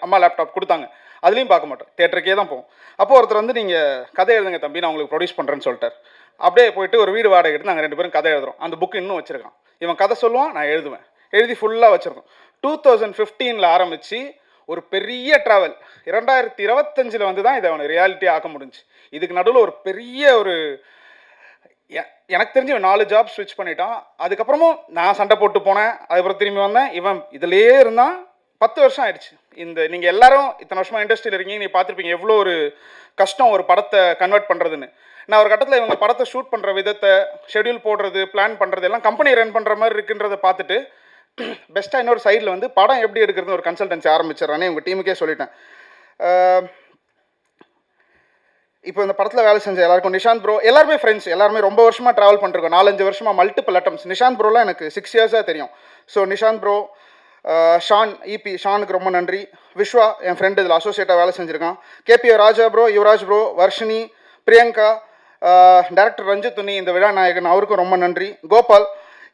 அம்மா லேப்டாப் கொடுத்தாங்க, அதுலேயும் பார்க்க மாட்டோம், தேட்டருக்கே தான் போவோம். அப்போ ஒருத்தர் வந்து நீங்கள் கதை எழுதுங்க தம்பி, நான் உங்களுக்கு ப்ரொடியூஸ் பண்ணுறேன்னு சொல்லிட்டார். அப்படியே போயிட்டு ஒரு வீடு வாடகை எடுத்து நாங்கள் 2 பேரும் கதை எழுதுறோம். அந்த புக்கு இன்னும் வச்சுருக்கான். இவன் கதை சொல்லுவான், நான் எழுதுவேன். எழுதி ஃபுல்லாக வச்சுருக்கோம். 2015 ஆரம்பித்து ஒரு பெரிய ட்ராவல். 2025 வந்து தான் இதை அவனை ரியாலிட்டி ஆக்க முடிஞ்சு. இதுக்கு நடுவில் ஒரு பெரிய ஒரு எனக்கு தெரிஞ்சு 4 ஜாப் ஸ்விட்ச் பண்ணிட்டான். அதுக்கப்புறமும் நான் சண்டை போட்டு போனேன். அதுக்கப்புறம் திரும்பி வந்தேன். இவன் இதிலேயே இருந்தான். 10 வருஷம் ஆயிடுச்சு. நீங்கள் எல்லாரும் இத்தனை வருஷமாக இண்டஸ்ட்ரியில் இருக்கீங்க, நீ பார்த்துருப்பீங்க எவ்வளோ ஒரு கஷ்டம் ஒரு படத்தை கன்வெர்ட் பண்ணுறதுன்னு. நான் ஒரு கட்டத்தில் இவங்க படத்தை ஷூட் பண்ணுற விதத்தை, ஷெட்யூல் போடுறது, பிளான் பண்ணுறது எல்லாம் கம்பெனி ரன் பண்ணுற மாதிரி இருக்குன்றதை பார்த்துட்டு பெஸ்ட்டாக இன்னொரு சைடில் வந்து படம் எப்படி எடுக்கிறதுன்னு ஒரு கன்சல்டன்சி ஆரம்பிச்சிடறானே உங்கள் டீமுக்கே சொல்லிட்டேன். இப்போ இந்த படத்தில் வேலை செஞ்ச எல்லாருக்கும், நிஷாந்த் ப்ரோ எல்லாருமே ஃப்ரெண்ட்ஸ், எல்லாருமே ரொம்ப வருஷமாக ட்ராவல் பண்ணிருக்கோம். 4-5 வருஷமாக மல்டிபிள் அட்டம்ஸ். நிஷாந்த் ப்ரோலாம் எனக்கு 6 இயர்ஸாக தெரியும். ஸோ நிஷாந்த் ப்ரோ, ஷான் இபி, ஷானுக்கு ரொம்ப நன்றி. விஸ்வா என் ஃப்ரெண்டு இதில் அசோசியேட்டாக வேலை செஞ்சுருக்கான். KP Raja bro, Yuvraj bro, Varshini, Priyanka, director Ranjith துணி, இந்த விழா நாயகன், அவருக்கும் ரொம்ப நன்றி. கோபால்,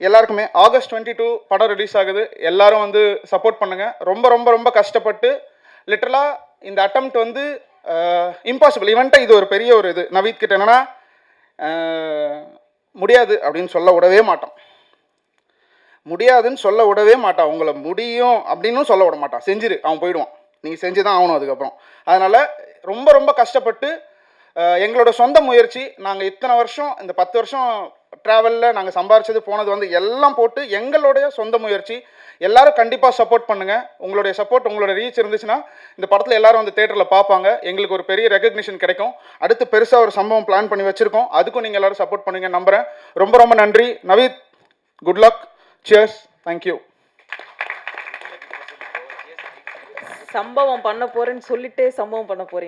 எல்லாருக்குமே. August 22 படம் ரிலீஸ் ஆகுது. எல்லாரும் வந்து சப்போர்ட் பண்ணுங்கள். ரொம்ப ரொம்ப ரொம்ப கஷ்டப்பட்டு லிட்டரலாக இந்த அட்டம்ப்ட் வந்து இம்பாசிபிள் ஈவெண்ட்டாக இது ஒரு பெரிய ஒரு இது. நவீத் கிட்ட என்னென்னா முடியாது அப்படின்னு சொல்ல விடவே மாட்டான். முடியாதுன்னு சொல்ல விடவே மாட்டான். உங்களை முடியும் அப்படின்னு சொல்ல விட மாட்டான். செஞ்சிரு, அவன் போயிடுவான். நீங்கள் செஞ்சு தான் ஆகணும் அதுக்கப்புறம். அதனால் ரொம்ப ரொம்ப கஷ்டப்பட்டு எங்களோட சொந்த முயற்சி, நாங்கள் இத்தனை வருஷம் இந்த 10 வருஷம் ட்ராவலில் நாங்கள் சம்பாரிச்சது போனது வந்து எல்லாம் போட்டு எங்களுடைய சொந்த முயற்சி. எல்லாரும் கண்டிப்பாக சப்போர்ட் பண்ணுங்கள். உங்களுடைய சப்போர்ட், உங்களோட ரீச் இருந்துச்சுன்னா இந்த படத்தில் எல்லாரும் வந்து தேட்டரில் பார்ப்பாங்க. எங்களுக்கு ஒரு பெரிய ரெகக்னிஷன் கிடைக்கும். அடுத்து பெருசாக ஒரு சம்பவம் பிளான் பண்ணி வச்சுருக்கோம். அதுக்கும் நீங்கள் எல்லாரும் சப்போர்ட் பண்ணுங்க நம்புகிறேன். ரொம்ப ரொம்ப நன்றி. Naveed, good luck. Cheers. Thank you. சம்பவம் பண்ண போகிறேன்னு சொல்லிட்டே சம்பவம் பண்ண போகிறீங்க.